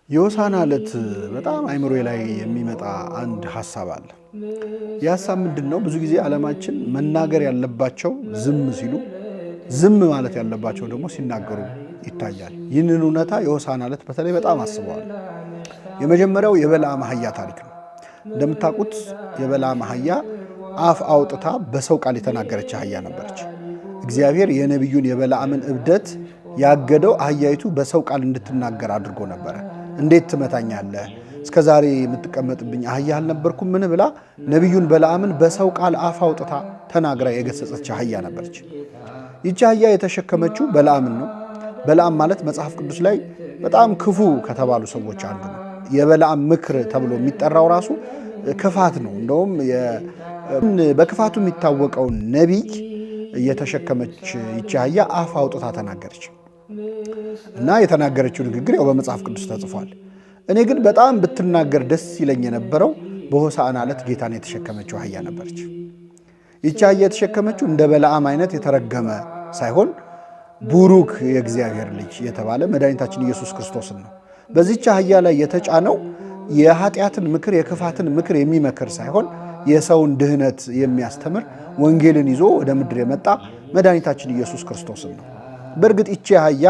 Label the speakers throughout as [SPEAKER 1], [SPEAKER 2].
[SPEAKER 1] የሆሳዕና ዕለት በጣም አይምሮዬ ላይ የሚመጣ አንድ ሐሳብ አለ። የሐሳብ ምንድነው? ብዙ ጊዜ ዓለማችን መናገር ያለባቸው ዝም ሲሉ፣ ዝም ማለት ያለባቸው ደግሞ ሲናገሩ ይታያል። ይህንን እውነታ የሆሳዕና ዕለት በተለይ በጣም አስበዋል። የመጀመሪያው የበለዓም አህያ ታሪክ ነው። እንደምታውቁት የበለዓም አህያ አፍ አውጥታ በሰው ቃል የተናገረች አህያ ነበረች። እግዚአብሔር የነቢዩን የበለዓምን እብደት ያገደው አህያይቱ በሰው ቃል እንድትናገር አድርጎ ነበረ። እንዴት ትመታኛለህ? እስከ ዛሬ የምትቀመጥብኝ አህያ አልነበርኩም ምን ብላ ነቢዩን በለዓምን በሰው ቃል አፍ አውጥታ ተናግራ የገሰጸች አህያ ነበረች። ይቺ አህያ የተሸከመችው በለዓምን ነው። በለዓም ማለት መጽሐፍ ቅዱስ ላይ በጣም ክፉ ከተባሉ ሰዎች አንዱ ነው። የበለዓም ምክር ተብሎ የሚጠራው ራሱ ክፋት ነው። እንደውም በክፋቱ የሚታወቀውን ነቢይ የተሸከመች ይቺ አህያ አፍ አውጥታ ተናገረች እና የተናገረችው ንግግር ያው በመጽሐፍ ቅዱስ ተጽፏል። እኔ ግን በጣም ብትናገር ደስ ይለኝ የነበረው በሆሳዕና ዕለት ጌታን የተሸከመችው አህያ ነበረች። ይቺ አህያ የተሸከመችው እንደ በለዓም አይነት የተረገመ ሳይሆን ቡሩክ የእግዚአብሔር ልጅ የተባለ መድኃኒታችን ኢየሱስ ክርስቶስን ነው። በዚች አህያ ላይ የተጫነው የኃጢአትን ምክር የክፋትን ምክር የሚመክር ሳይሆን የሰውን ድህነት የሚያስተምር ወንጌልን ይዞ ወደ ምድር የመጣ መድኃኒታችን ኢየሱስ ክርስቶስን ነው። በእርግጥ ይቺ አህያ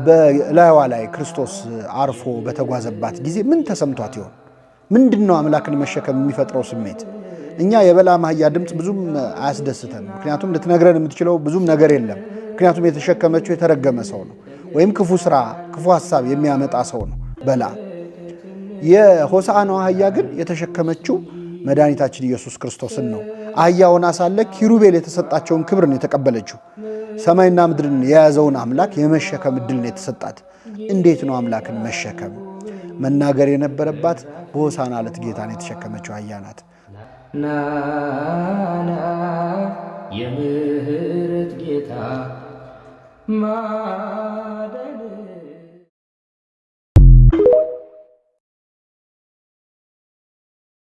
[SPEAKER 1] በላይዋ ላይ ክርስቶስ አርፎ በተጓዘባት ጊዜ ምን ተሰምቷት ይሆን? ምንድነው አምላክን መሸከም የሚፈጥረው ስሜት? እኛ የበለዓም አህያ ድምፅ ብዙም አያስደስተን። ምክንያቱም ልትነግረን የምትችለው ብዙም ነገር የለም። ምክንያቱም የተሸከመችው የተረገመ ሰው ነው፣ ወይም ክፉ ስራ ክፉ ሐሳብ የሚያመጣ ሰው ነው በለዓም። የሆሳዕናው አህያ ግን የተሸከመችው መድኃኒታችን ኢየሱስ ክርስቶስን ነው። አህያ ሆና ሳለ ኪሩቤል የተሰጣቸውን ክብር ነው የተቀበለችው። ሰማይና ምድርን የያዘውን አምላክ የመሸከም ዕድል ነው የተሰጣት። እንዴት ነው አምላክን መሸከም? መናገር የነበረባት በሆሳዕና ዕለት ጌታን የተሸከመችው አህያ ናት።
[SPEAKER 2] ናና የምህረት ጌታ ማዳ